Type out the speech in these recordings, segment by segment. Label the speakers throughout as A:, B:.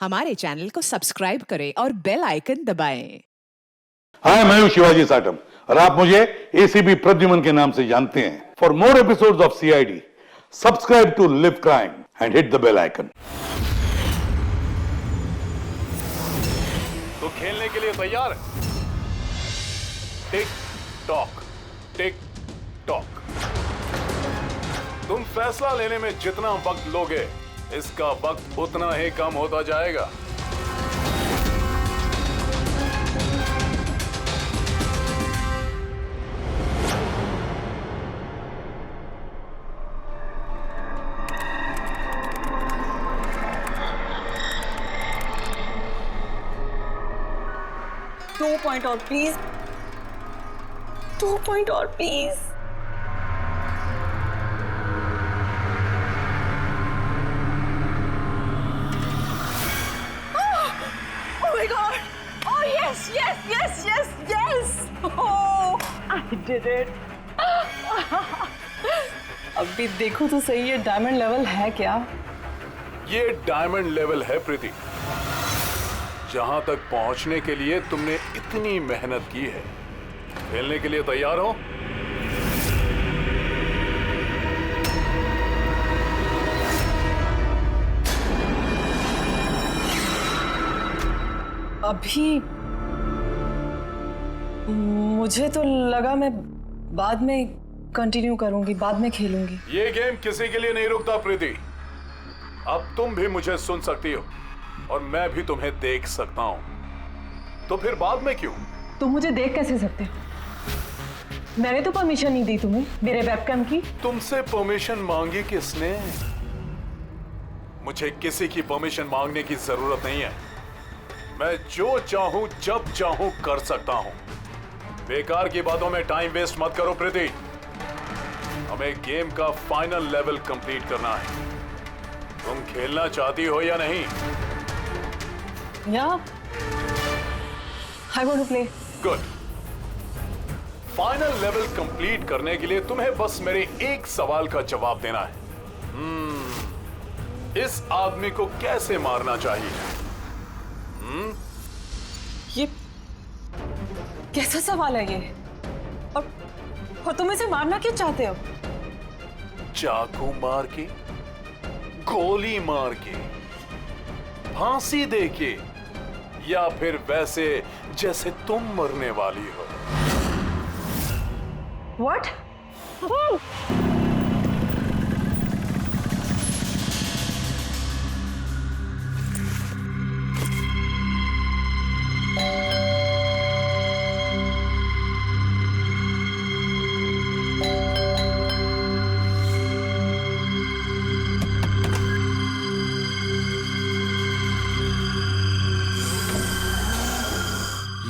A: हमारे चैनल को सब्सक्राइब करें और बेल आइकन दबाएं।
B: हाय, मैं हूं शिवाजी साटम और आप मुझे एसीपी प्रद्युमन के नाम से जानते हैं। For more episodes of CID, subscribe to Liv Crime and hit the bell icon.
C: तो खेलने के लिए तैयार है? Tick tock. तुम फैसला लेने में जितना वक्त लोगे, इसका वक्त उतना ही कम होता जाएगा।
D: दो पॉइंट और प्लीज, 2 पॉइंट और please. Oh my God! Oh yes, yes, yes, yes, yes! Oh, I did it! अभी देखो तो सही, ये डायमंड लेवल है क्या?
C: ये डायमंड लेवल है प्रीति। जहां तक पहुंचने के लिए तुमने इतनी मेहनत की है। खेलने के लिए तैयार हो?
D: अभी मुझे तो लगा मैं बाद में कंटिन्यू करूंगी, बाद में खेलूंगी।
C: ये गेम किसी के लिए नहीं रुकता प्रीति। अब तुम भी मुझे सुन सकती हो और मैं भी तुम्हें देख सकता हूं। तो फिर बाद में क्यों?
D: तुम मुझे देख कैसे सकते हो? मैंने तो परमिशन नहीं दी तुम्हें मेरे वेबकैम की।
C: तुमसे परमिशन मांगी किसने? मुझे किसी की परमिशन मांगने की जरूरत नहीं है। मैं जो चाहूं जब चाहूं कर सकता हूं। बेकार की बातों में टाइम वेस्ट मत करो प्रीति। हमें गेम का फाइनल लेवल कंप्लीट करना है। तुम खेलना चाहती हो या नहीं?
D: Yeah, I want to play.
C: Good. Final level complete करने के लिए तुम्हें बस मेरे एक सवाल का जवाब देना है। इस आदमी को कैसे मारना चाहिए?
D: ये कैसा सवाल है ये? और तुम इसे मारना क्यों चाहते हो?
C: चाकू मार के, गोली मार के, फांसी दे के, या फिर वैसे जैसे तुम मरने वाली हो?
D: What?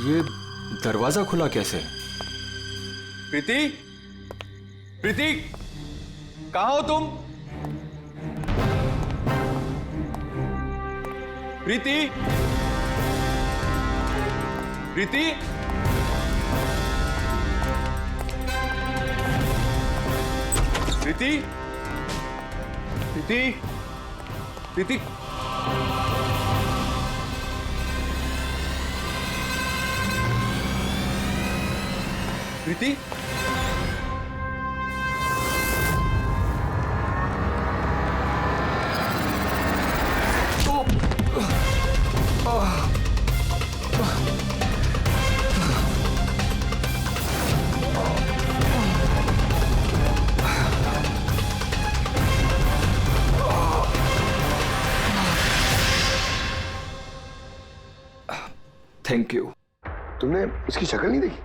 E: ये दरवाजा खुला कैसे?
F: प्रीति, प्रीति, कहाँ हो तुम? प्रीति, प्रीति, प्रीति, प्रीति, प्रीति, प्रीति,
E: थैंक यू।
G: तुमने उसकी शक्ल नहीं देखी?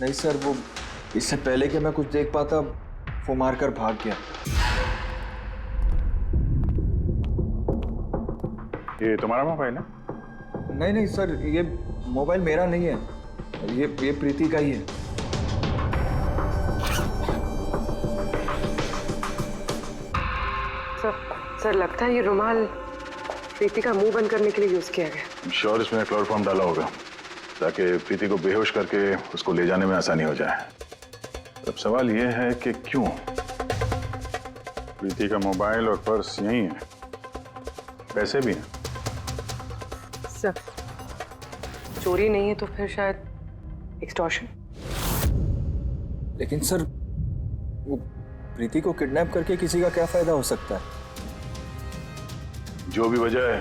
E: नहीं सर, वो इससे पहले कि मैं कुछ देख पाता वो मारकर भाग गया।
H: ये तुम्हारा मोबाइल है?
E: नहीं नहीं सर, ये मोबाइल मेरा नहीं है, ये प्रीति का ही है।
I: सर लगता है ये रुमाल प्रीति का मुंह बंद करने के लिए यूज किया गया।
H: श्योर इसमें क्लोरोफॉर्म डाला होगा ताकि प्रीति को बेहोश करके उसको ले जाने में आसानी हो जाए। अब सवाल यह है कि क्यों? प्रीति का मोबाइल और पर्स यहीं है, पैसे भी हैं।
I: सर, चोरी नहीं है तो फिर शायद एक्सटॉर्शन।
E: लेकिन सर, वो प्रीति को किडनैप करके किसी का क्या फायदा हो सकता है?
H: जो भी वजह है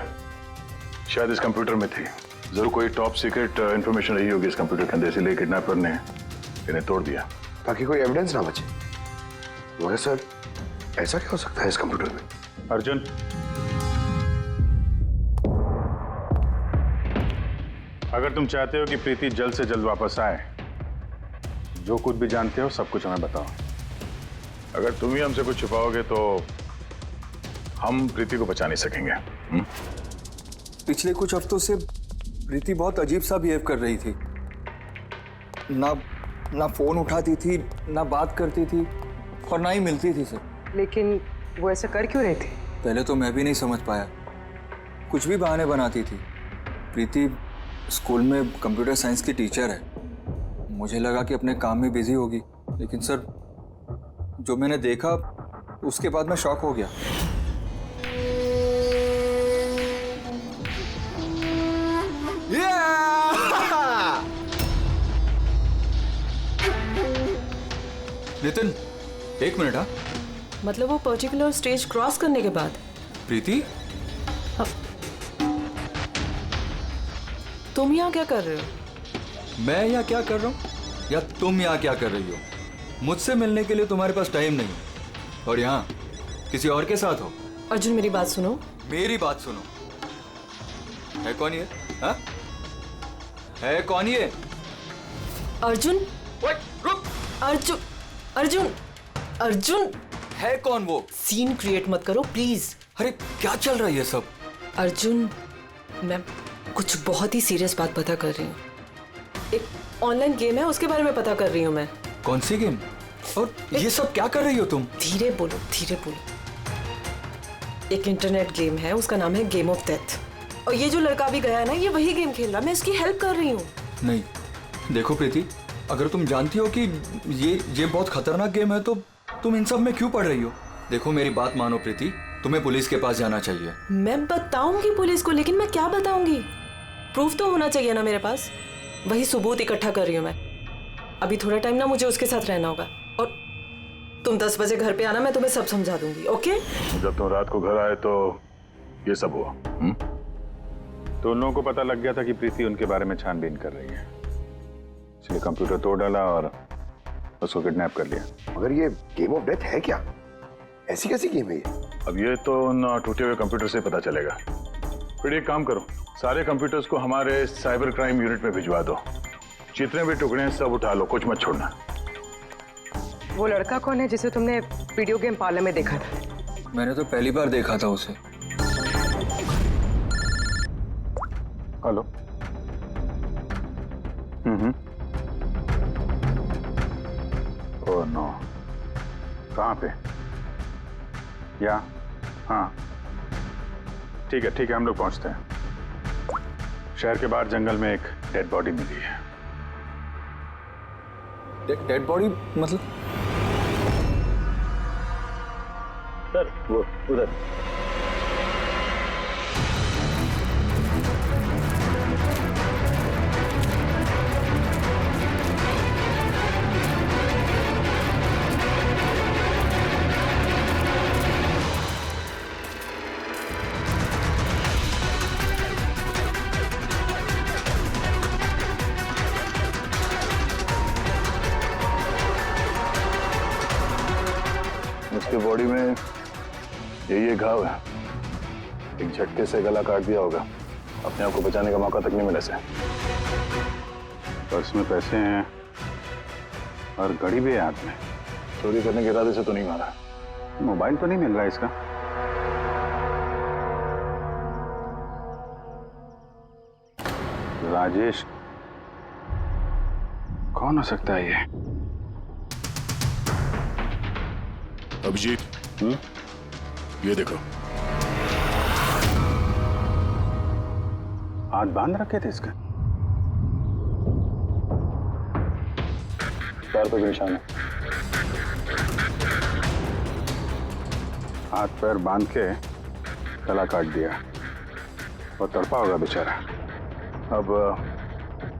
H: शायद इस कंप्यूटर में थी। जरूर कोई टॉप सीक्रेट इंफॉर्मेशन रही होगी इस कंप्यूटर के अंदर, इसीलिए किडनैपर ने इन्हें तोड़ दिया
G: ताकि कोई एविडेंस ना बचे। मगर सर, ऐसा क्या हो सकता है इस कंप्यूटर में?
H: अर्जुन, अगर तुम चाहते हो कि प्रीति जल्द से जल्द वापस आए, जो कुछ भी जानते हो सब कुछ हमें बताओ। अगर तुम ही हमसे कुछ छुपाओगे तो हम प्रीति को बचा नहीं सकेंगे।
E: पिछले कुछ हफ्तों से प्रीति बहुत अजीब सा बिहेव कर रही थी। ना फोन उठाती थी, ना बात करती थी और ना ही मिलती थी सर।
I: लेकिन वो ऐसा कर क्यों रहे थे?
E: पहले तो मैं भी नहीं समझ पाया, कुछ भी बहाने बनाती थी। प्रीति स्कूल में कंप्यूटर साइंस की टीचर है, मुझे लगा कि अपने काम में बिजी होगी, लेकिन सर जो मैंने देखा उसके बाद मैं शॉक हो गया। नितिन, एक मिनट। हाँ,
D: मतलब वो पर्टिकुलर स्टेज क्रॉस करने के बाद?
E: प्रीति,
D: तुम यहाँ क्या कर रहे हो?
E: मैं यहाँ क्या कर रहा हूँ या तुम यहाँ क्या कर रही हो? मुझसे मिलने के लिए तुम्हारे पास टाइम नहीं और यहाँ किसी और के साथ हो।
D: अर्जुन, मेरी बात सुनो।
E: मेरी बात सुनो। है कौन ये? हाँ? है कौन ये?
D: अर्जुन,
E: रुक।
D: अर्जुन, अर्जुन, अर्जुन,
E: है कौन वो?
D: सीन क्रिएट मत करो प्लीज।
E: अरे क्या चल रहा है ये सब?
D: अर्जुन, मैं कुछ बहुत ही सीरियस बात पता कर रही हूँ। एक ऑनलाइन गेम है, उसके बारे में पता कर रही हूँ मैं।
E: कौन सी गेम? और ये सब क्या कर रही हो तुम?
D: धीरे बोलो, धीरे बोलो। एक इंटरनेट गेम है, उसका नाम है गेम ऑफ डेथ। और ये जो लड़का भी गया है ना, ये वही गेम खेल रहा है। मैं इसकी हेल्प कर रही हूँ।
E: नहीं, देखो प्रीति, अगर तुम जानती हो कि ये बहुत खतरनाक गेम है तो तुम इन सब में क्यों पड़ रही हो? देखो मेरी बात मानो प्रीति, तुम्हें पुलिस के पास जाना चाहिए।
D: मैं बताऊंगी पुलिस को, लेकिन मैं क्या बताऊंगी? प्रूफ तो होना चाहिए ना मेरे पास। वही सबूत इकट्ठा कर रही हूँ मैं। अभी थोड़ा टाइम ना मुझे उसके साथ रहना होगा, और तुम 10 बजे घर पे आना, मैं तुम्हें सब समझा दूंगी। ओके?
H: जब तुम रात को घर आए तो ये सब हुआ। तो उन लोगों को पता लग गया था कि प्रीति उनके बारे में छानबीन कर रही है, इसलिए कंप्यूटर तोड़ डाला और उसको किडनैप कर लिया।
G: मगर ये गेम ऑफ डेथ है क्या? ऐसी कैसी गेम है ये?
H: अब ये तो उन टूटे हुए कंप्यूटर से पता चलेगा। फिर एक काम करो, सारे कंप्यूटर्स को हमारे साइबर क्राइम यूनिट में भिजवा दो। जितने भी टुकड़े हैं सब उठा लो, कुछ मत छोड़ना।
I: वो लड़का कौन है जिसे तुमने वीडियो गेम पार्लर में देखा था?
E: मैंने तो पहली बार देखा था उसे।
H: हेलो। ओह नो, कहाँ पे? या हाँ, ठीक है हम लोग पहुंचते हैं। शहर के बाहर जंगल में एक डेड बॉडी मिली है।
E: डेड बॉडी मतलब?
H: सर वो उधर। उसके बॉडी में यही एक घाव है, एक झटके से गला काट दिया होगा। अपने आप को बचाने का मौका तक नहीं मिला इसे। पर्स में पैसे हैं और घड़ी भी है हाथ में। चोरी करने के इरादे से तो नहीं मारा। मोबाइल तो नहीं मिल रहा है इसका। राजेश कौन हो सकता है ये?
J: अभिजीत, ये देखो।
H: हाथ बांध रखे थे इसके। पैर पे भी निशान है। हाथ पैर बांध के गला काट दिया और तड़पा होगा बेचारा। अब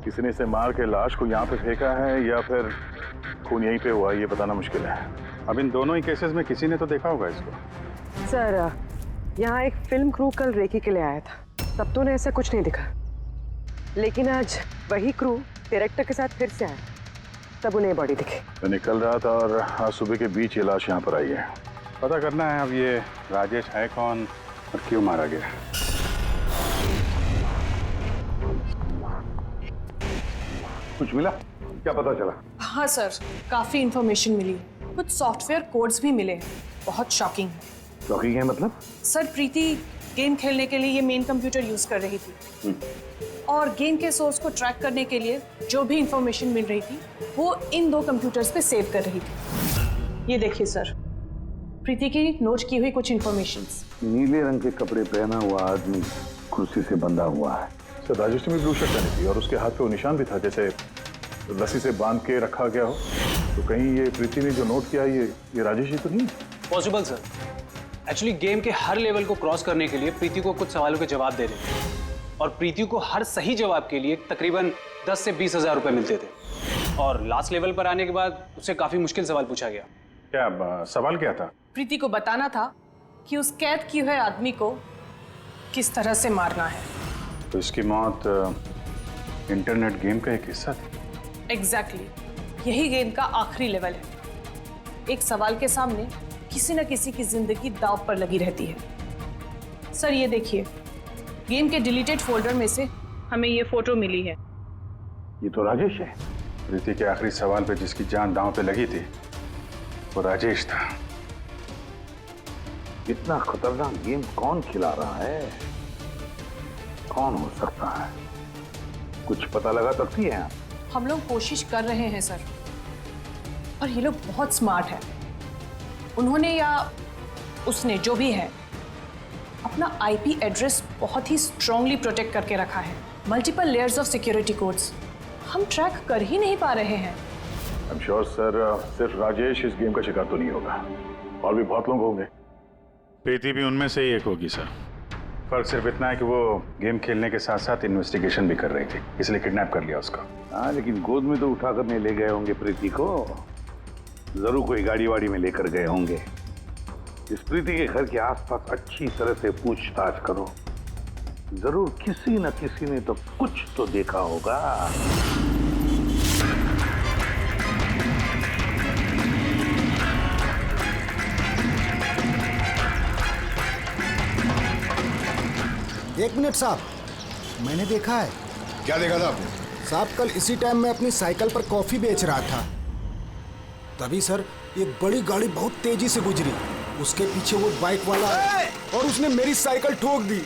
H: किसी ने इसे मार के लाश को यहाँ पे फेंका है या फिर खून यहीं पे हुआ, ये बताना मुश्किल है। अब इन दोनों ही केसेस में किसी ने तो देखा होगा इसको।
I: सर, यहाँ एक फिल्म क्रू कल रेकी के लिए आया था, तब तो उन्हें ऐसा कुछ नहीं दिखा, लेकिन आज वही क्रू डायरेक्टर के साथ फिर से आया, तब उन्हें बॉडी दिखी।
H: मैं निकल रहा था और आज सुबह के बीच ये लाश यहाँ पर आई है। पता करना है अब ये राजेश है कौन और क्यों मारा गया।
G: कुछ मिला? क्या पता चला?
K: हाँ सर, काफी इंफॉर्मेशन मिली है, कुछ सॉफ्टवेयर कोड्स भी मिले हैं, बहुत शॉकिंग है।
G: शॉकिंग है मतलब?
K: सर, प्रीति गेम खेलने के लिए ये मेन कंप्यूटर यूज कर रही थी और गेम के सोर्स को ट्रैक करने के लिए जो भी इंफॉर्मेशन मिल रही थी वो इन 2 कंप्यूटर्स पे सेव कर रही थी। ये देखिए सर, प्रीति की नोट की हुई कुछ इंफॉर्मेशंस।
G: नीले रंग के कपड़े पहना हुआ आदमी कुर्सी से बंधा हुआ है।
H: सर, राजेश ने भी ब्लू शर्ट पहनी थी और उसके हाथ पे वो निशान भी था, जैसे रस्सी से बांध के रखा गया हो। तो कहीं ये प्रीति ने जो नोट किया ये राजेश ही तो नहीं?
F: Possible sir. एक्चुअली गेम के हर लेवल को क्रॉस करने के लिए प्रीति को कुछ सवालों के जवाब देने थे और प्रीति को हर सही जवाब के लिए तकरीबन 10 से 20 हज़ार रुपए मिलते थे। और लास्ट लेवल पर आने के बाद उससे काफी मुश्किल सवाल पूछा गया।
H: क्या सवाल क्या था?
K: प्रीति को बताना था कि उस कैद किए हुए आदमी को किस तरह से मारना है।
H: तो इसकी मौत इंटरनेट गेम का एक हिस्सा थी?
K: एग्जैक्टली, यही गेम का आखिरी लेवल है। एक सवाल के सामने किसी न किसी की जिंदगी दांव पर लगी रहती है। सर, ये देखिए, गेम के डिलीटेड फोल्डर में से हमें ये फोटो मिली है।
G: ये तो राजेश है।
H: प्रीति के आखिरी सवाल पे जिसकी जान दांव पे लगी थी वो राजेश था।
G: इतना खतरनाक गेम कौन खिला रहा है? कौन हो सकता है? कुछ पता लगा सकती है आप?
K: हम लोग कोशिश कर रहे हैं सर, और ये लोग बहुत स्मार्ट है। उन्होंने या उसने, जो भी है, अपना आईपी एड्रेस बहुत ही स्ट्रांगली प्रोटेक्ट करके रखा है। Multiple layers of security codes हम ट्रैक कर ही नहीं पा रहे हैं।
H: आई एम श्योर सर, सिर्फ राजेश इस गेम का शिकार तो नहीं होगा, और भी बहुत लोग होंगे।
J: प्रीति भी उनमें से ही एक होगी सर।
H: फर्क सिर्फ इतना है कि वो गेम खेलने के साथ साथ इन्वेस्टिगेशन भी कर रही थी, इसलिए किडनैप कर लिया उसका।
G: हाँ, लेकिन गोद में तो उठा कर नहीं ले गए होंगे प्रीति को। जरूर कोई गाड़ी वाड़ी में लेकर गए होंगे। इस प्रीति के घर के आसपास अच्छी तरह से पूछताछ करो। जरूर किसी न किसी ने तो कुछ तो देखा होगा।
L: एक मिनट साहब, मैंने देखा है।
J: क्या देखा था आपने?
L: साहब, कल इसी टाइम मैं अपनी साइकिल पर कॉफी बेच रहा था, तभी सर एक बड़ी गाड़ी बहुत तेजी से गुजरी। उसके पीछे वो बाइक वाला है और उसने मेरी साइकिल ठोक दी।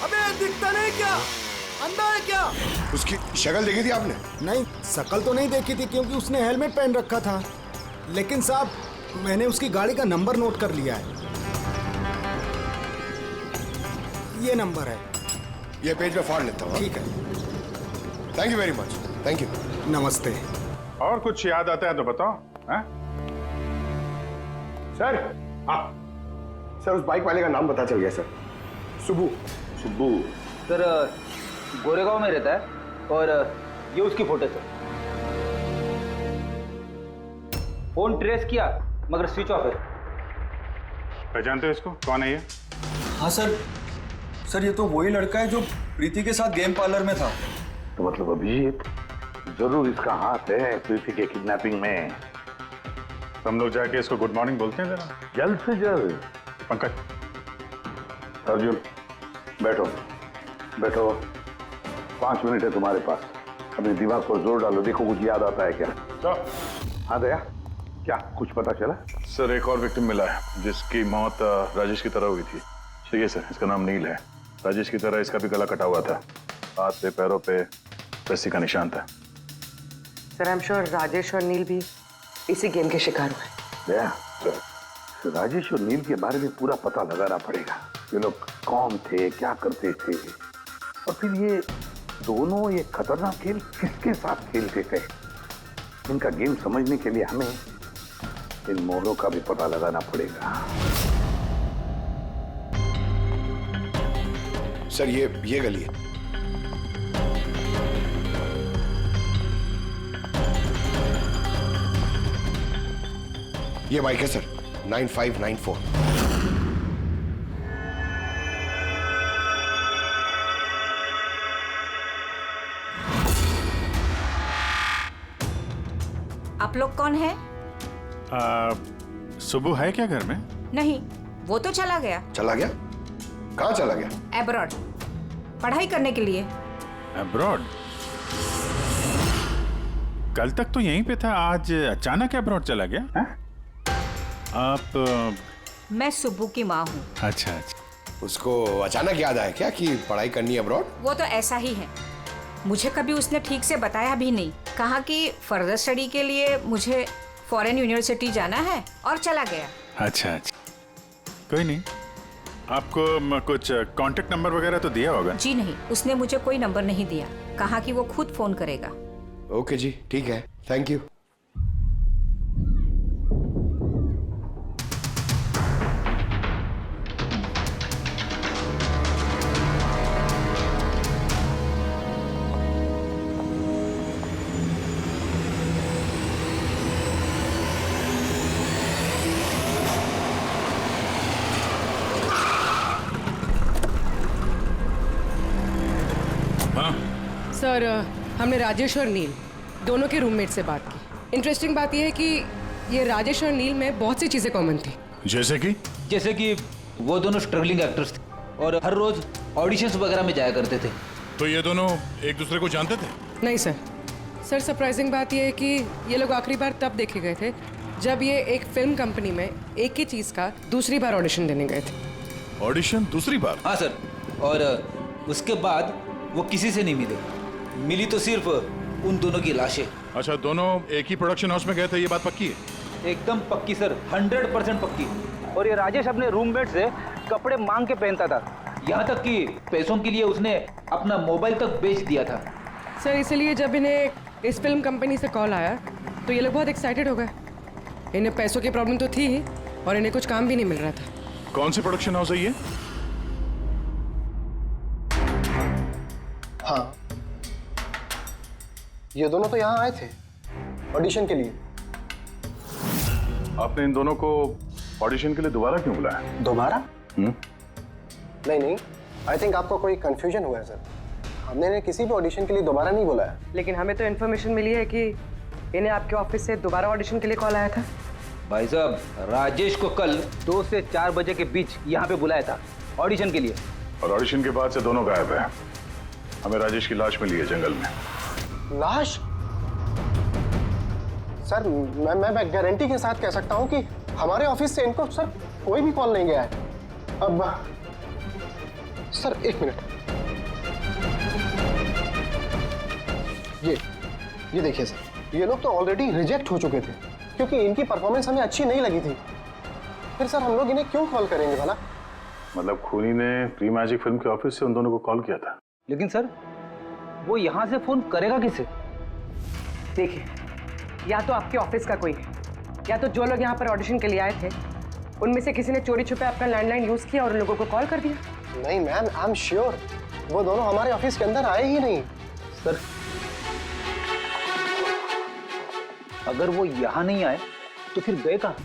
F: अबे दिखता नहीं क्या? अंधा है क्या?
J: उसकी शक्ल देखी थी आपने?
L: नहीं, शक्ल तो नहीं देखी थी क्योंकि उसने हेलमेट पहन रखा था, लेकिन साहब मैंने उसकी गाड़ी का नंबर नोट कर लिया है। ये नंबर है।
J: ये पेज में फाड़ लेता हूँ।
L: ठीक है,
J: thank you very much. Thank you.
L: नमस्ते।
H: और कुछ याद आता है तो बताओ। हाँ?
G: सर, हाँ सर, उस बाइक वाले का नाम पता चल गया सर। सुब्बू। सुब्बू
F: सर, गोरेगांव में रहता है और ये उसकी फोटो है। फोन ट्रेस किया मगर स्विच ऑफ है।
H: पहचानते हो इसको? कौन है ये?
E: हाँ सर, ये तो वही लड़का है जो प्रीति के साथ गेम पार्लर में था।
G: तो मतलब अभिजीत, जरूर इसका हाथ है प्रीति के किडनैपिंग में।
H: हम लोग जाके इसको गुड मॉर्निंग बोलते हैं जरा,
G: जल्द से जल्द।
H: पंकज।
G: अर्जुन, बैठो बैठो। 5 मिनट है तुम्हारे पास। अपने दिमाग पर जोर डालो, देखो कुछ याद आता है क्या।
H: तो
G: हाँ दया, क्या कुछ पता चला?
H: सर, एक और विक्टिम मिला है जिसकी मौत राजेश की तरह हुई थी। ठीक है सर, इसका नाम नील है। राजेश की तरह इसका भी गला कटा हुआ था, हाथ पे पैरों पे रस्सी का निशान था।
I: Sir, I am sure Rajesh और नील भी इसी गेम के शिकार हुए।
G: दया, सर, राजेश और नील के बारे में पूरा पता लगाना पड़ेगा। ये लोग कौन थे, क्या करते थे, और फिर ये दोनों ये खतरनाक खेल किसके साथ खेलते थे। इनका गेम समझने के लिए हमें इन मोड़ों का भी पता लगाना पड़ेगा।
J: सर ये गली है। ये बाइक है सर, 9594।
M: आप लोग कौन है?
H: सुबह है क्या घर में?
M: नहीं, वो तो चला गया।
J: चला गया? कहाँ चला गया?
M: एब्रॉड, पढ़ाई करने के लिए।
H: अब्रॉड? कल तक तो यहीं पे था, आज अचानक अब्रॉड चला गया है? आप
M: मैं सुब्बू की माँ हूँ।
H: अच्छा अच्छा।
J: उसको अचानक याद आया क्या कि पढ़ाई करनी है अब्रॉड?
M: वो तो ऐसा ही है, मुझे कभी उसने ठीक से बताया भी नहीं। कहा कि फर्दर स्टडी के लिए मुझे फॉरेन यूनिवर्सिटी जाना है और चला गया।
H: अच्छा अच्छा, कोई नहीं। आपको कुछ कांटेक्ट नंबर वगैरह तो दिया होगा?
M: जी नहीं, उसने मुझे कोई नंबर नहीं दिया। कहा कि वो खुद फोन करेगा।
J: ओके जी, ठीक है, थैंक यू।
I: सर, हमने राजेश और नील दोनों के रूममेट से बात की। इंटरेस्टिंग बात यह है कि ये राजेश और नील में बहुत सी चीज़ें कॉमन थी।
N: जैसे कि वो दोनों स्ट्रगलिंग एक्टर्स थे और हर रोज ऑडिशंस वगैरह में जाया करते थे।
H: तो ये दोनों एक दूसरे को जानते थे?
I: नहीं सर। सर, सरप्राइजिंग बात यह है कि ये लोग आखिरी बार तब देखे गए थे जब ये एक फिल्म कंपनी में एक ही चीज़ का दूसरी बार ऑडिशन देने गए थे।
H: ऑडिशन दूसरी बार?
N: हाँ सर, और उसके बाद वो किसी से नहीं मिले। मिली तो सिर्फ उन दोनों की लाशें।
H: अच्छा, दोनों एक ही प्रोडक्शन हाउस में गए थे, ये बात पक्की है?
N: एकदम पक्की सर, 100% पक्की। और ये राजेश अपने रूममेट से कपड़े मांग के पहनता था, यहाँ तक कि पैसों के लिए उसने अपना मोबाइल तक बेच दिया था।
I: सर, इसलिए जब इन्हें इस फिल्म कंपनी से कॉल आया तो ये लोग बहुत एक्साइटेड हो गए। इन्हें पैसों की प्रॉब्लम तो थी ही और इन्हें कुछ काम भी नहीं मिल रहा था।
H: कौन सी प्रोडक्शन हाउस है ये?
O: हाँ, ये दोनों तो यहाँ आए थे ऑडिशन के लिए।
H: आपने इन दोनों को ऑडिशन के लिए दोबारा क्यों बुलाया?
O: दोबारा? नहीं, आई थिंक आपको कोई कंफ्यूजन हुआ है सर। हमने इन्हें किसी भी ऑडिशन के लिए दोबारा नहीं बुलाया।
I: लेकिन हमें तो इन्फॉर्मेशन मिली है कि इन्हें आपके ऑफिस से दोबारा ऑडिशन के लिए कॉल आया था।
N: भाई साहब, राजेश को कल 2 से 4 बजे के बीच यहाँ पे बुलाया था ऑडिशन के लिए।
H: और ऑडिशन के बाद से दोनों गायब है। हमें राजेश की लाश मिली है जंगल में।
O: लाश? सर, मैं गारंटी के साथ कह सकता हूँ कि हमारे ऑफिस से इनको सर कोई भी कॉल नहीं गया है। अब सर, एक मिनट, ये देखिए सर, ये लोग तो ऑलरेडी रिजेक्ट हो चुके थे क्योंकि इनकी परफॉर्मेंस हमें अच्छी नहीं लगी थी। फिर सर हम लोग इन्हें क्यों कॉल करेंगे भला?
H: मतलब खूनी ने प्री मैजिक फिल्म के ऑफिस से उन दोनों को कॉल किया था।
N: लेकिन सर, वो यहाँ से फोन करेगा किसे?
I: देखिए, या तो आपके ऑफिस का कोई है, या तो जो लोग यहाँ पर ऑडिशन के लिए आए थे उनमें से किसी ने चोरी छुपे अपना लैंडलाइन यूज किया और उन लोगों को कॉल कर दिया।
O: नहीं मैम, आई एम श्योर वो दोनों हमारे ऑफिस के अंदर आए ही नहीं।
N: सर, अगर वो यहाँ नहीं आए तो फिर गए कहाँ?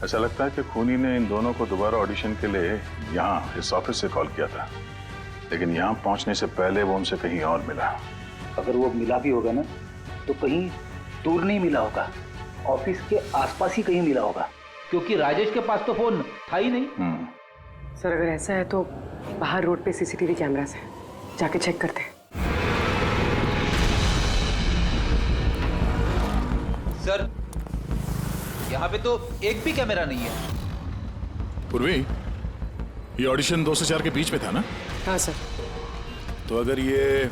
H: ऐसा लगता है कि खूनी ने इन दोनों को दोबारा ऑडिशन के लिए यहाँ इस ऑफिस से कॉल किया था, लेकिन यहाँ पहुँचने से पहले वो उनसे कहीं और मिला।
N: अगर वो मिला भी होगा ना तो कहीं दूर नहीं मिला होगा, ऑफिस के आसपास ही कहीं मिला होगा, क्योंकि राजेश के पास तो फोन था ही नहीं।
I: सर, अगर ऐसा है तो बाहर रोड पे सीसीटीवी कैमरास है, जाके चेक करते हैं।
N: सर, यहाँ पे तो एक भी कैमरा नहीं है।
H: पूर्वी, ये ऑडिशन 2 से 4 के बीच में था ना?
I: हाँ सर।
H: तो अगर ये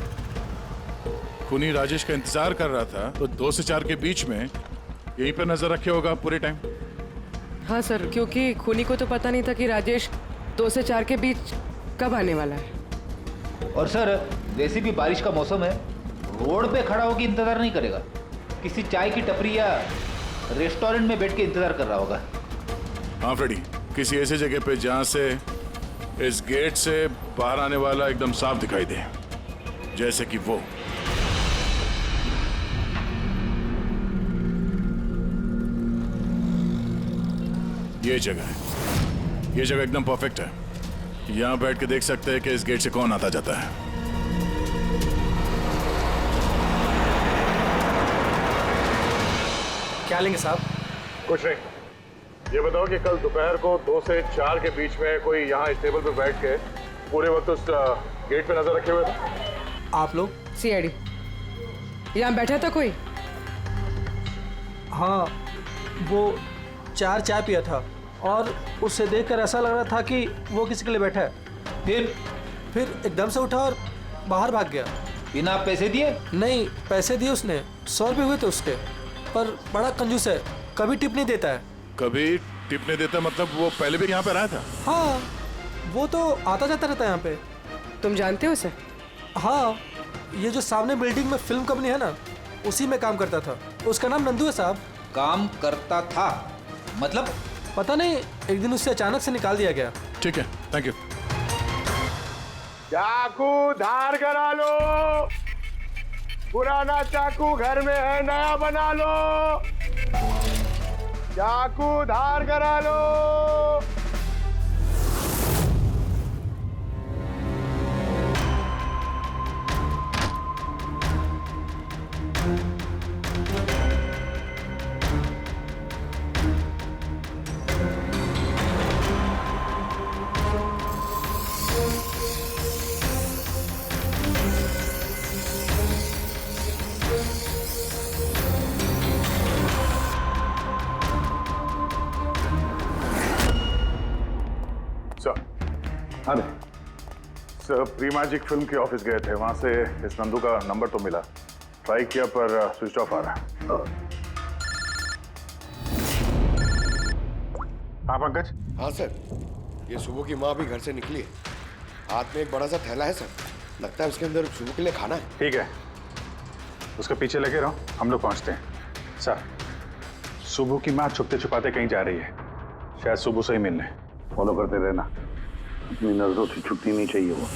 H: खूनी राजेश का इंतजार कर रहा था तो 2 से 4 के बीच में यहीं पर नजर रखे होगा पूरे टाइम।
I: हाँ सर, क्योंकि खूनी को तो पता नहीं था कि राजेश 2 से 4 के बीच कब आने वाला है।
N: और सर, वैसे भी बारिश का मौसम है, रोड पे खड़ा होकर इंतजार नहीं करेगा, किसी चाय की टपरी या रेस्टोरेंट में बैठ के इंतजार कर रहा होगा।
H: हाँ फ्रेडी, किसी ऐसे जगह पे जहाँ से इस गेट से बाहर आने वाला एकदम साफ दिखाई दे, जैसे कि वो। ये जगह है, ये जगह एकदम परफेक्ट है। यहां बैठ के देख सकते हैं कि इस गेट से कौन आता जाता है।
P: क्या लेंगे साहब?
G: कुछ नहीं, ये बताओ कि कल दोपहर को 2 से 4 के बीच में कोई यहाँ इस टेबल पे बैठ के पूरे वक्त उस गेट पे नजर रखे हुए थे?
P: आप लोग?
I: सीआईडी यहाँ बैठा था कोई?
P: हाँ, वो 4 चाय पिया था और उससे देखकर ऐसा लग रहा था कि वो किसी के लिए बैठा है। फिर एकदम से उठा और बाहर भाग गया।
N: बिना पैसे दिए?
P: नहीं, पैसे दिए उसने, 100 रुपये हुए थे उसके, पर बड़ा कंजूस है, कभी टिप नहीं देता है।
H: कभी टिप नहीं देता मतलब वो पहले भी यहाँ पे रहा था?
P: हाँ, वो तो आता जाता रहता है यहाँ पे।
I: तुम जानते हो उसे?
P: हाँ, ये जो सामने बिल्डिंग में फिल्म कंपनी है ना, उसी में काम करता था। उसका नाम नंदू है साहब।
N: काम करता था मतलब?
P: पता नहीं, एक दिन उससे अचानक से निकाल दिया गया।
H: ठीक है, थैंक यू।
G: चाकू धार करा लो, पुराना चाकू घर में है, नया बना लो। चाकू धार करा लो। अरे सर, प्री मैजिक फिल्म के ऑफिस गए थे, वहां से इस नंदू का नंबर तो मिला, ट्राई किया पर स्विच ऑफ आ रहा है। हाँ पंकज?
J: हाँ सर, ये सुबह की माँ भी घर से निकली है, हाथ में एक बड़ा सा थैला है सर, लगता है उसके अंदर सुबह के लिए खाना है।
G: ठीक है, उसके पीछे लगे रहो, हम लोग पहुंचते हैं। सर, सुबह की माँ छुपते छुपाते कहीं जा रही है, शायद सुबह से ही मिलने। फॉलो करते रहना, अपनी नजरों से छुट्टी नहीं चाहिए वो।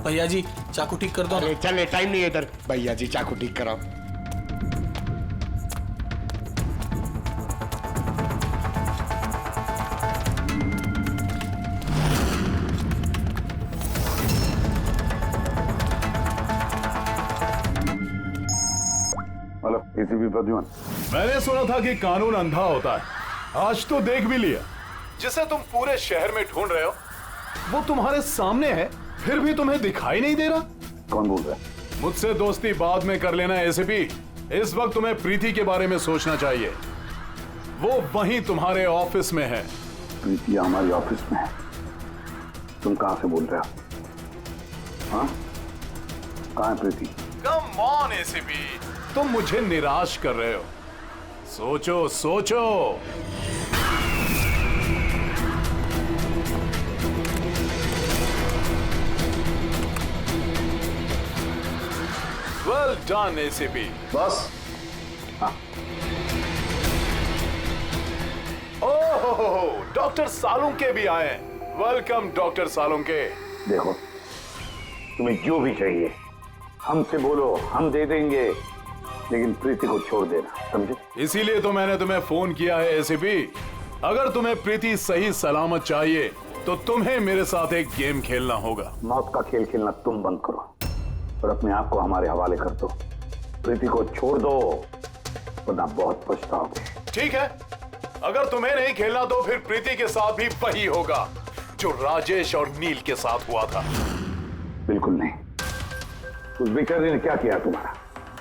P: भैया जी चाकू ठीक कर दो।
J: अरे चल, टाइम नहीं है इधर। भैया जी चाकू ठीक कराओ।
G: Hello, ACP Pradyuman.
C: मैंने सुना था कि कानून अंधा होता है, आज तो देख भी लिया। जिसे तुम पूरे शहर में ढूंढ रहे हो वो तुम्हारे सामने है, फिर भी तुम्हें दिखाई नहीं दे रहा।
G: कौन बोल रहा है?
C: मुझसे दोस्ती बाद में कर लेना एसीपी, इस वक्त तुम्हें प्रीति के बारे में सोचना चाहिए। वो वहीं तुम्हारे ऑफिस में है।
G: प्रीति हमारी ऑफिस में है? तुम कहां से बोल रहे हो? हाँ, कहां है प्रीति?
C: कम ऑन एसीपी, तुम मुझे निराश कर रहे हो। सोचो सोचो। Well done ACP.
G: बस हाँ।
C: ओह, डॉक्टर सालुंके भी आए। Welcome doctor Salunke.
G: देखो, तुम्हें जो भी चाहिए हमसे बोलो, हम दे देंगे, लेकिन प्रीति को छोड़ देना, समझे?
C: इसीलिए तो मैंने तुम्हें फोन किया है एसीपी। अगर तुम्हें प्रीति सही सलामत चाहिए तो तुम्हें मेरे साथ एक गेम खेलना होगा।
G: मौत का खेल खेलना तुम बंद करो और अपने आप को हमारे हवाले कर दो। प्रीति को छोड़ दो, वरना बहुत पछताओगे।
C: ठीक है, अगर तुम्हें नहीं खेलना तो फिर प्रीति के साथ भी वही होगा जो राजेश और नील के साथ हुआ था।
G: बिल्कुल नहीं। उस बेचारे ने क्या किया तुम्हारा?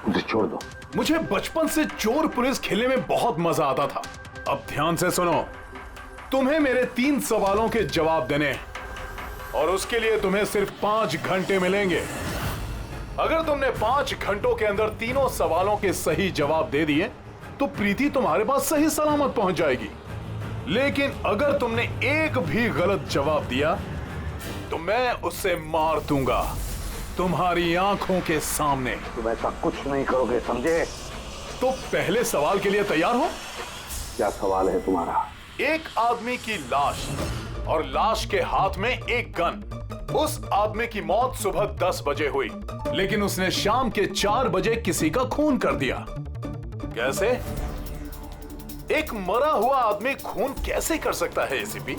G: उसे छोड़ दो।
C: मुझे बचपन से चोर पुलिस खेलने में बहुत मजा आता था। अब ध्यान से सुनो, तुम्हें मेरे 3 सवालों के जवाब देने हैं और उसके लिए तुम्हें सिर्फ 5 घंटे मिलेंगे। अगर तुमने 5 घंटों के अंदर तीनों सवालों के सही जवाब दे दिए तो प्रीति तुम्हारे पास सही सलामत पहुंच जाएगी। लेकिन अगर तुमने एक भी गलत जवाब दिया तो मैं उसे मार दूंगा तुम्हारी आंखों के सामने।
G: तुम ऐसा कुछ नहीं करोगे, समझे?
C: तो पहले सवाल के लिए तैयार हो?
H: क्या सवाल है तुम्हारा?
C: एक आदमी की लाश और लाश के हाथ में एक गन। उस आदमी की मौत सुबह 10 बजे हुई, लेकिन उसने शाम के 4 बजे किसी का खून कर दिया। कैसे? एक मरा हुआ आदमी खून कैसे कर सकता है एसीपी?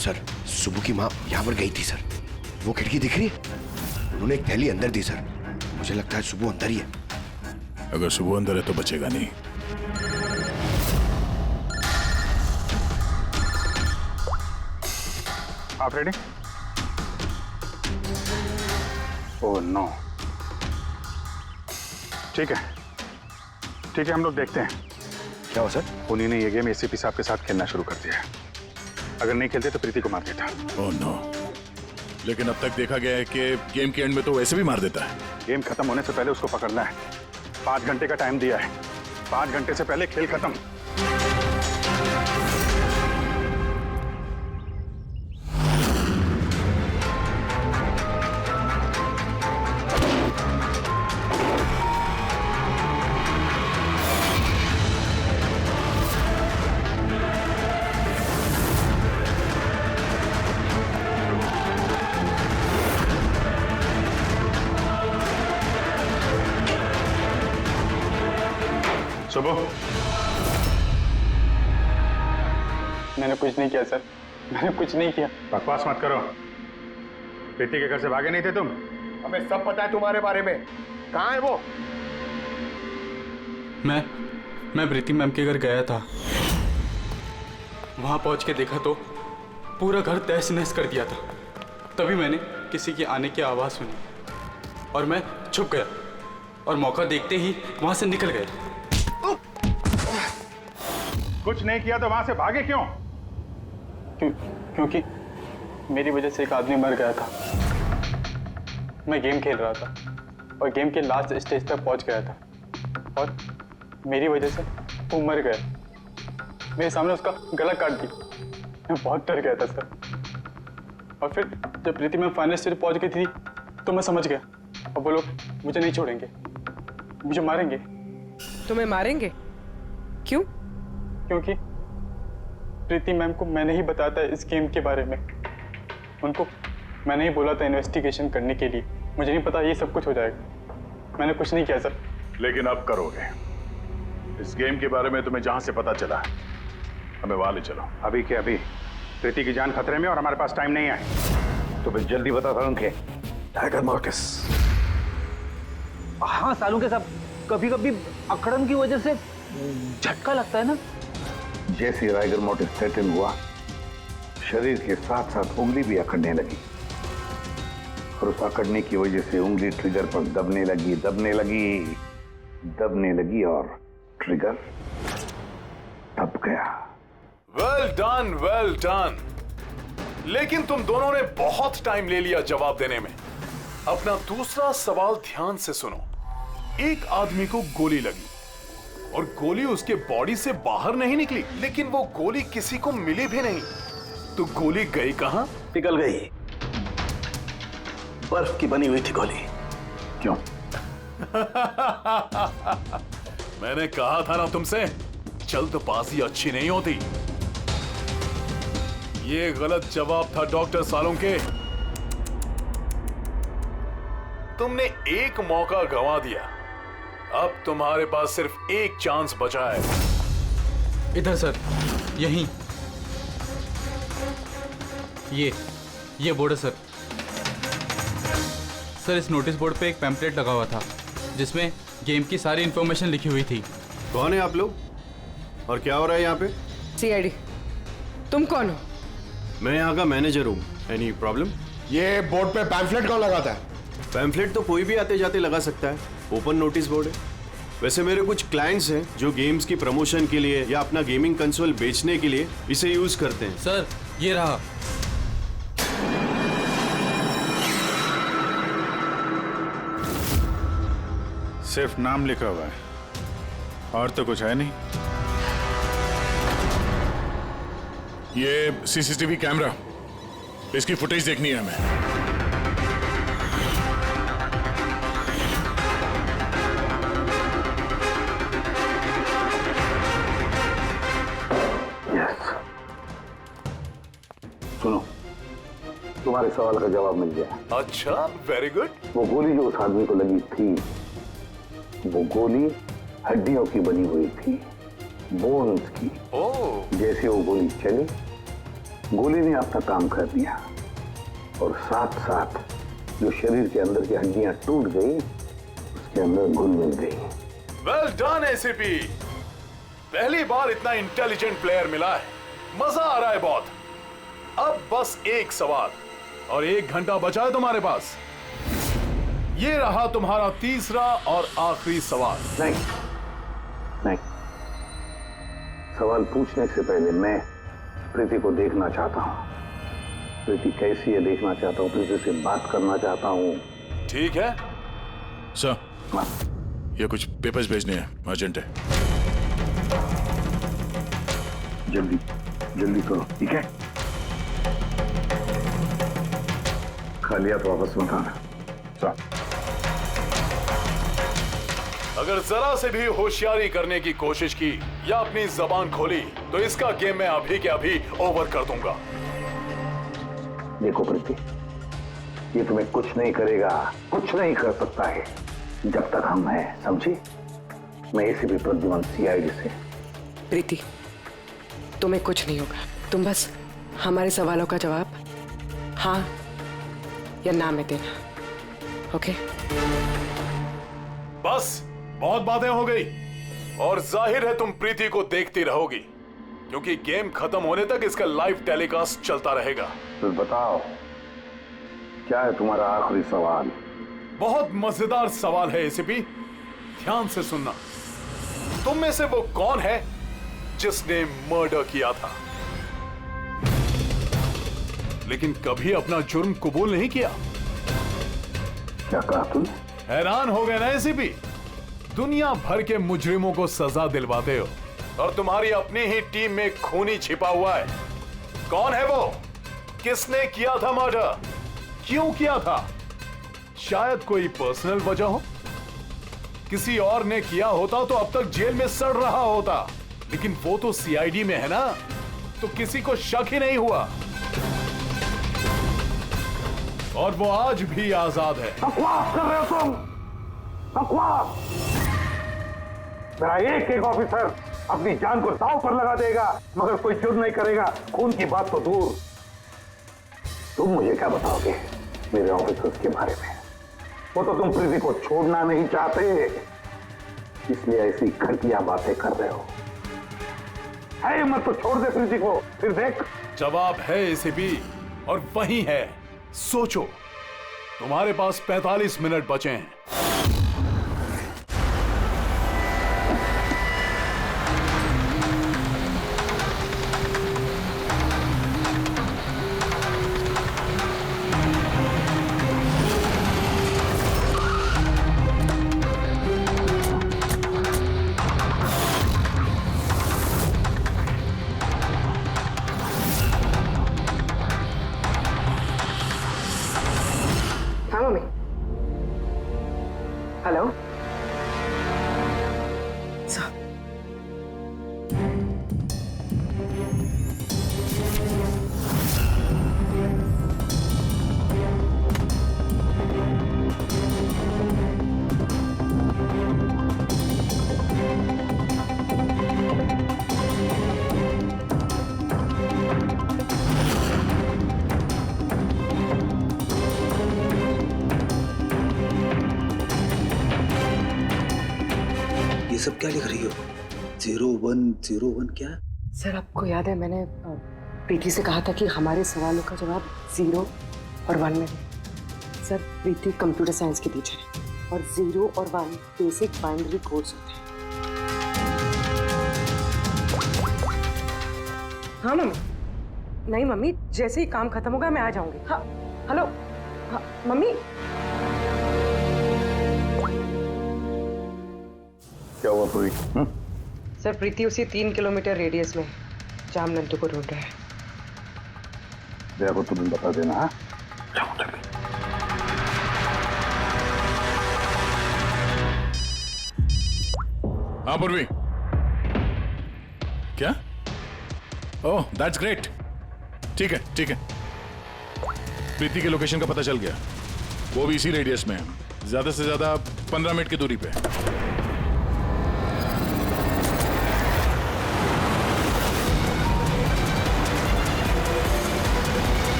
J: सर, सुबह की माँ यहाँ पर गई थी सर। वो खिड़की दिख रही है? उन्होंने एक थैली अंदर दी सर। मुझे लगता है सुबह अंदर ही है।
C: अगर सुबह अंदर है तो बचेगा नहीं।
H: आप रेडी? Oh no. ठीक है, हम लोग देखते हैं। क्या हो सर? उन्हीं ने ये गेम एसीपी साहब के साथ खेलना शुरू कर दिया है। अगर नहीं खेलते तो प्रीति को मार देता।
C: Oh no. लेकिन अब तक देखा गया है कि गेम के एंड में तो वैसे भी मार देता है।
H: गेम खत्म होने से पहले उसको पकड़ना है। 5 घंटे का टाइम दिया है। 5 घंटे से पहले खेल खत्म। सुबह,
E: मैंने कुछ नहीं किया सर, मैंने कुछ नहीं किया।
H: बकवास मत करो। प्रीति के घर से भागे नहीं थे तुम?
J: हमें सब पता है तुम्हारे बारे में। कहाँ है वो?
E: मैं प्रीति मैम के घर गया था। वहां पहुंच के देखा तो पूरा घर तहस नहस कर दिया था। तभी मैंने किसी के आने की आवाज़ सुनी और मैं छुप गया और मौका देखते ही वहां से निकल गया।
H: कुछ नहीं किया तो वहां से भागे क्यों?
E: क्योंकि मेरी वजह से एक आदमी मर गया था। मैं गेम खेल रहा था और गेम के लास्ट स्टेज तक पहुंच गया था और मेरी वजह से वो मर गया। मेरे सामने उसका गला काट दी। मैं बहुत डर गया था सर। और फिर जब प्रीति में फाइनल स्टेज पहुंच गई थी तो मैं समझ गया और वो लोग मुझे नहीं छोड़ेंगे, मुझे मारेंगे।
I: तुम्हें मारेंगे? क्यों?
E: क्योंकि प्रीति मैम को मैंने ही बताया था इस गेम के बारे में। उनको मैंने ही बोला था इन्वेस्टिगेशन करने के लिए। मुझे नहीं पता ये सब कुछ हो जाएगा। मैंने कुछ नहीं किया सर।
C: लेकिन अब करोगे। इस गेम के बारे में तुम्हें जहां से पता चला हमें वहां ले चलो।
H: अभी के अभी प्रीति की जान खतरे में और हमारे पास टाइम नहीं है। तो बस जल्दी बता सालूं के। Tiger Marcus.
N: हाँ सालूं के साहब, कभी कभी अकड़न की वजह से झटका लगता है ना।
G: जैसे राइगर मोटिव सेटल हुआ, शरीर के साथ साथ उंगली भी अकड़ने लगी और उस अकड़ने की वजह से उंगली ट्रिगर पर दबने लगी और ट्रिगर दब गया।
C: Well done, well done. लेकिन तुम दोनों ने बहुत टाइम ले लिया जवाब देने में। अपना दूसरा सवाल ध्यान से सुनो। एक आदमी को गोली लगी और गोली उसके बॉडी से बाहर नहीं निकली, लेकिन वो गोली किसी को मिली भी नहीं। तो गोली गई कहां?
H: पिघल गई। बर्फ की बनी हुई थी गोली। क्यों?
C: मैंने कहा था ना तुमसे, जल्दबाजी अच्छी नहीं होती। ये गलत जवाब था डॉक्टर सालुंके। तुमने एक मौका गंवा दिया। अब तुम्हारे पास सिर्फ एक चांस बचा है।
E: इधर सर, यहीं। ये बोर्ड है सर। सर, इस नोटिस बोर्ड पे एक पैम्पलेट लगा हुआ था जिसमें गेम की सारी इंफॉर्मेशन लिखी हुई थी।
J: कौन है आप लोग और क्या हो रहा है यहाँ पे?
I: सीआईडी। तुम कौन हो?
J: मैं यहाँ का मैनेजर हूँ। Any problem?
O: ये बोर्ड पे पैम्फलेट कौन लगाता है?
J: पैम्फलेट तो कोई भी आते जाते लगा सकता है। ओपन नोटिस बोर्ड है।
Q: वैसे मेरे कुछ क्लाइंट्स हैं जो गेम्स की प्रमोशन के लिए या अपना गेमिंग कंसोल बेचने के लिए इसे यूज करते हैं।
P: सर ये रहा।
H: सिर्फ नाम लिखा हुआ है और तो कुछ है नहीं।
R: ये सीसीटीवी कैमरा, इसकी फुटेज देखनी है हमें।
G: सुनो, तुम्हारे सवाल का जवाब मिल गया।
C: अच्छा, वेरी गुड।
G: वो गोली जो उस आदमी को लगी थी, वो गोली हड्डियों की बनी हुई थी, बोन्स की। जैसे वो गोली चली, गोली ने अपना काम कर दिया और साथ साथ जो शरीर के अंदर की हड्डियां टूट गई, उसके अंदर घुल मिल गई।
C: वेल डन एसीपी, पहली बार इतना इंटेलिजेंट प्लेयर मिला है, मजा आ रहा है बहुत। अब बस एक सवाल और 1 घंटा बचा है तुम्हारे पास। ये रहा तुम्हारा तीसरा और आखिरी सवाल।
G: नहीं, सवाल पूछने से पहले मैं प्रीति को देखना चाहता हूँ। प्रीति कैसी है देखना चाहता हूँ, प्रीति से बात करना चाहता हूँ।
C: ठीक है
R: सर, ये कुछ पेपर्स भेजने हैं, अर्जेंट है।
G: जल्दी जल्दी करो, ठीक है? खाली हाथ वापस मत आना।
C: अगर जरा से भी होशियारी करने की कोशिश की या अपनी जबान खोली तो इसका गेम मैं अभी के अभी ओवर कर दूंगा।
G: देखो प्रीति, ये तुम्हें कुछ नहीं करेगा, कुछ नहीं कर सकता है जब तक हम हैं, समझी? मैं एसीपी प्रद्युमन, सीआईडी से।
I: प्रीति, तुम्हें कुछ नहीं होगा। तुम बस हमारे सवालों का जवाब हाँ या ना में देना, ओके?
C: बस बहुत बातें हो गई और जाहिर है तुम प्रीति को देखती रहोगी क्योंकि गेम खत्म होने तक इसका लाइव टेलीकास्ट चलता रहेगा।
G: तो बताओ, क्या है तुम्हारा आखिरी सवाल?
C: बहुत मजेदार सवाल है एसीपी, ध्यान से सुनना। तुम में से वो कौन है जिसने मर्डर किया था लेकिन कभी अपना जुर्म कबूल नहीं किया?
G: क्या कहा तुमने?
C: हैरान हो गए ना एसीपी? दुनिया भर के मुजरिमों को सजा दिलवाते हो और तुम्हारी अपनी ही टीम में खूनी छिपा हुआ है। कौन है वो? किसने किया था मर्डर? क्यों किया था? शायद कोई पर्सनल वजह हो। किसी और ने किया होता तो अब तक जेल में सड़ रहा होता, लेकिन वो तो सीआईडी में है ना, तो किसी को शक ही नहीं हुआ और वो आज भी आजाद है।
G: बकवास कर रहे हो तुम, बकवास। मेरा एक ऑफिसर अपनी जान को दांव पर लगा देगा मगर कोई जुर्म नहीं करेगा। खून की बात तो दूर, तुम मुझे क्या बताओगे मेरे ऑफिसर्स के बारे में? वो तो तुम प्रीति को छोड़ना नहीं चाहते, इसलिए ऐसी घटिया बातें कर रहे हो। है हिम्मत तो छोड़ दे प्रीति को, फिर देख।
C: जवाब है एसीपी और वही है। सोचो, तुम्हारे पास 45 मिनट बचे हैं।
I: हेलो
N: सब क्या लिख रही हो? 0101 क्या?
I: सर, आपको याद है मैंने प्रीति से कहा था कि हमारे सवालों का जवाब 0 और 1 में दें। सर, प्रीति कंप्यूटर साइंस की टीचर है और 0 और 1 बेसिक बाइनरी कोड्स होते हैं। हाँ मम्मी। नहीं मम्मी, जैसे ही काम खत्म होगा मैं आ जाऊंगी। हाँ हेलो। हाँ मम्मी।
G: क्या हुआ पूरी?
I: सर प्रीति उसी 3 किलोमीटर रेडियस में जाम नंदू को ढूंढ रहा है।
G: जया को तुम्हें बता देना। हाँ
R: हाँ पूर्वी, क्या? Oh that's great. ठीक है ठीक है, प्रीति के लोकेशन का पता चल गया। वो भी इसी रेडियस में है, ज्यादा से ज्यादा 15 मिनट की दूरी पे।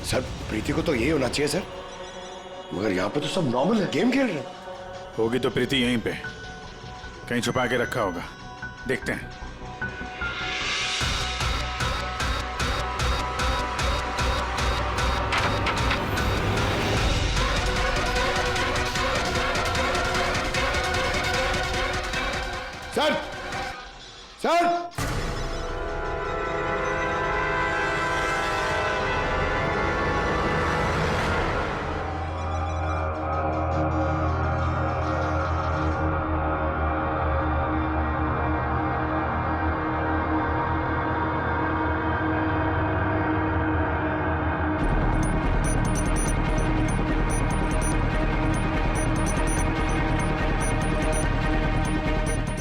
J: सर प्रीति को तो यही होना चाहिए सर, मगर यहाँ पे तो सब नॉर्मल है, गेम खेल रहे हैं।
R: होगी तो प्रीति यहीं पे कहीं छुपा के रखा होगा, देखते हैं।
J: सर सर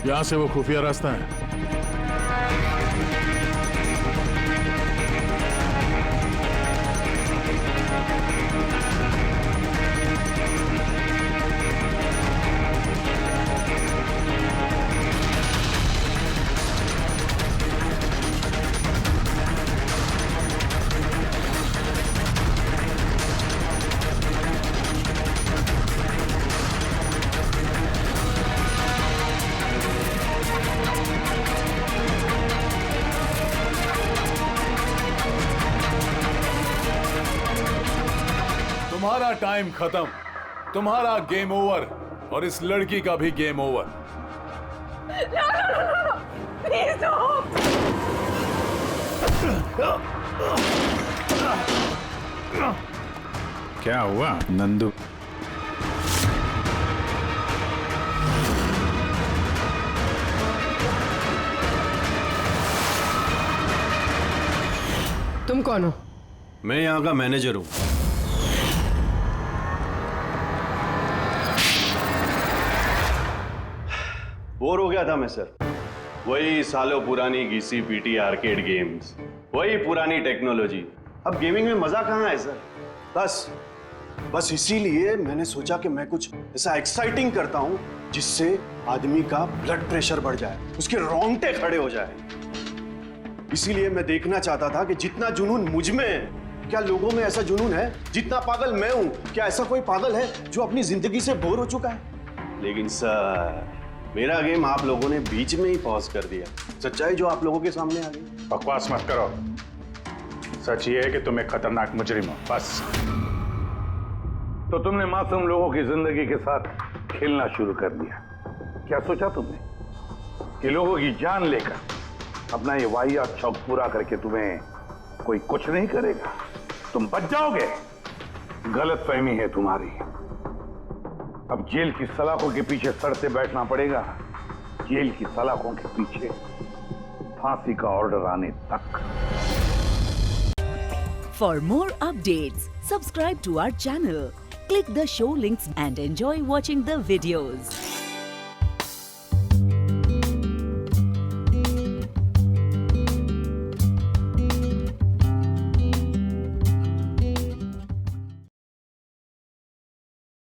R: यहां से वो खुफिया रास्ता है।
C: तुम्हारा टाइम खत्म, तुम्हारा गेम ओवर, और इस लड़की का भी गेम ओवर।
K: प्लीज
R: क्या हुआ नंदू?
I: तुम कौन हो?
Q: मैं यहाँ का मैनेजर हूँ। बोर हो गया था मैं सर, वही सालों पुरानी घिसी पीटी आर्केड गेम्स, वही पुरानी टेक्नोलॉजी। अब गेमिंग में मजा कहाँ है सर? बस इसीलिए मैंने सोचा कि मैं कुछ ऐसा एक्साइटिंग करता हूँ जिससे आदमी का ब्लड प्रेशर बढ़ जाए, उसके रोंगटे खड़े हो जाए। इसीलिए मैं देखना चाहता था कि जितना जुनून मुझ में है, क्या लोगों में ऐसा जुनून है? जितना पागल मैं हूं, क्या ऐसा कोई पागल है जो अपनी जिंदगी से बोर हो चुका है? लेकिन सर मेरा गेम आप लोगों ने बीच में ही पॉज कर दिया। सच्चाई जो आप लोगों के सामने आ गई।
R: बकवास मत करो, सच ये है कि तुम एक खतरनाक मुजरिम हो, बस।
B: तो तुमने मासूम लोगों की जिंदगी के साथ खेलना शुरू कर दिया। क्या सोचा तुमने कि लोगों की जान लेकर अपना ये वाहियात शौक पूरा करके तुम्हें कोई कुछ नहीं करेगा, तुम बच जाओगे? गलतफहमी है तुम्हारी। अब जेल की सलाखों के पीछे सड़ते बैठना पड़ेगा, जेल की सलाखों के पीछे फांसी का ऑर्डर आने तक।
A: For more updates, subscribe to our channel, click the show links and enjoy watching the videos.